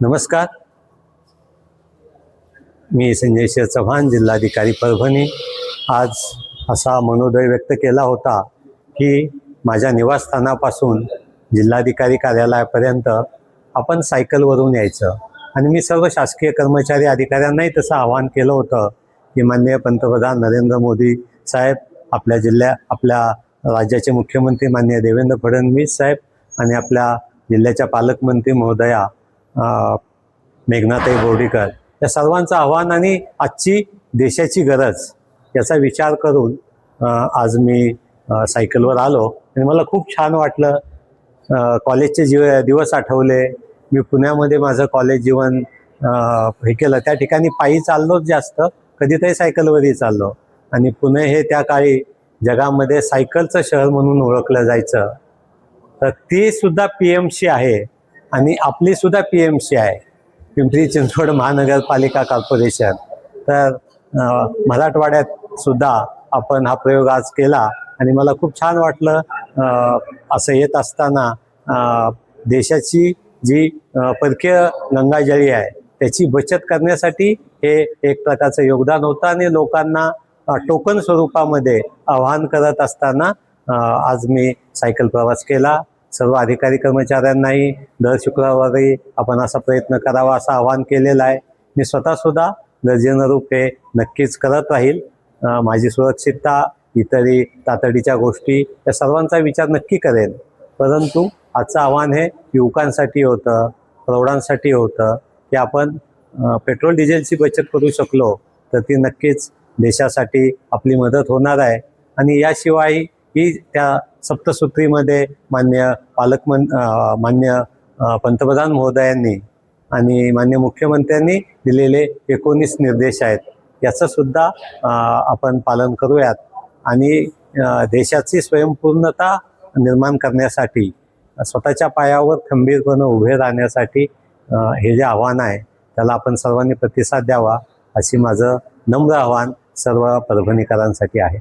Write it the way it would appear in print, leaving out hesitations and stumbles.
नमस्कार, मी संजय शेर चव्हाण, जिल्हाधिकारी परभणी। आज असा मनोदय व्यक्त केला होता की माझ्या निवासस्थानापासून जिल्हाधिकारी कार्यालयापर्यंत आपण सायकलवरून यायचं आणि मी सर्व शासकीय कर्मचारी अधिकाऱ्यांनाही तसं आवाहन केलं होतं की माननीय पंतप्रधान नरेंद्र मोदी साहेब, आपल्या राज्याचे मुख्यमंत्री माननीय देवेंद्र फडणवीस साहेब आणि आपल्या जिल्ह्याच्या पालकमंत्री महोदया मेघनाताई बोर्डीकर या सर्वांचं आव्हान आणि आजची देशाची गरज याचा विचार करून आज मी सायकलवर आलो आणि मला खूप छान वाटलं। कॉलेजचे दिवस आठवले। मी पुण्यामध्ये माझं कॉलेज जीवन हे केलं, त्या ठिकाणी पायी चाललोच जास्त, कधीतरी सायकलवरही चाललो आणि पुणे हे त्या काळी जगामध्ये सायकलचं शहर म्हणून ओळखलं जायचं। तर ती सुद्धा PMC आहे आणि आपली सुद्धा PMC आहे, पिंपरी चिंचवड महानगरपालिका कॉर्पोरेशन। तर मराठवाड्यात सुद्धा आपण हा प्रयोग आज केला आणि मला खूप छान वाटलं। असं येत असताना देशाची जी परकीय गंगाजळी आहे त्याची बचत करण्यासाठी हे एक प्रकारचं योगदान होतं आणि लोकांना टोकन स्वरूपामध्ये आवाहन करत असताना आज मी सायकल प्रवास केला। सर्व अधिकारी कर्मचाऱ्यांनाही दर शुक्रवारी आपण असा प्रयत्न करावा असं आवाहन केलेलं आहे। मी स्वतःसुद्धा गरजेनुरूप हे नक्कीच करत राहील। माझी सुरक्षितता, इतरही तातडीच्या गोष्टी या सर्वांचा विचार नक्की करेन, परंतु आजचं आव्हान हे युवकांसाठी होतं, प्रौढांसाठी होतं की आपण पेट्रोल डिझेलची बचत करू शकलो तर ती नक्कीच देशासाठी आपली मदत होणार आहे। आणि याशिवाय ही त्या सप्तसूत्रीमध्ये मान्य पंतप्रधान महोदयांनी आणि मान्य मुख्यमंत्र्यांनी दिलेले 19 निर्देश आहेत, याचं सुद्धा आपण पालन करूयात आणि देशाची स्वयंपूर्णता निर्माण करण्यासाठी, स्वतःच्या पायावर खंबीरपणे उभे राहण्यासाठी हे जे आव्हान आहे त्याला आपण सर्वांनी प्रतिसाद द्यावा अशी माझं नम्र आव्हान सर्व परभणीकरांसाठी आहे।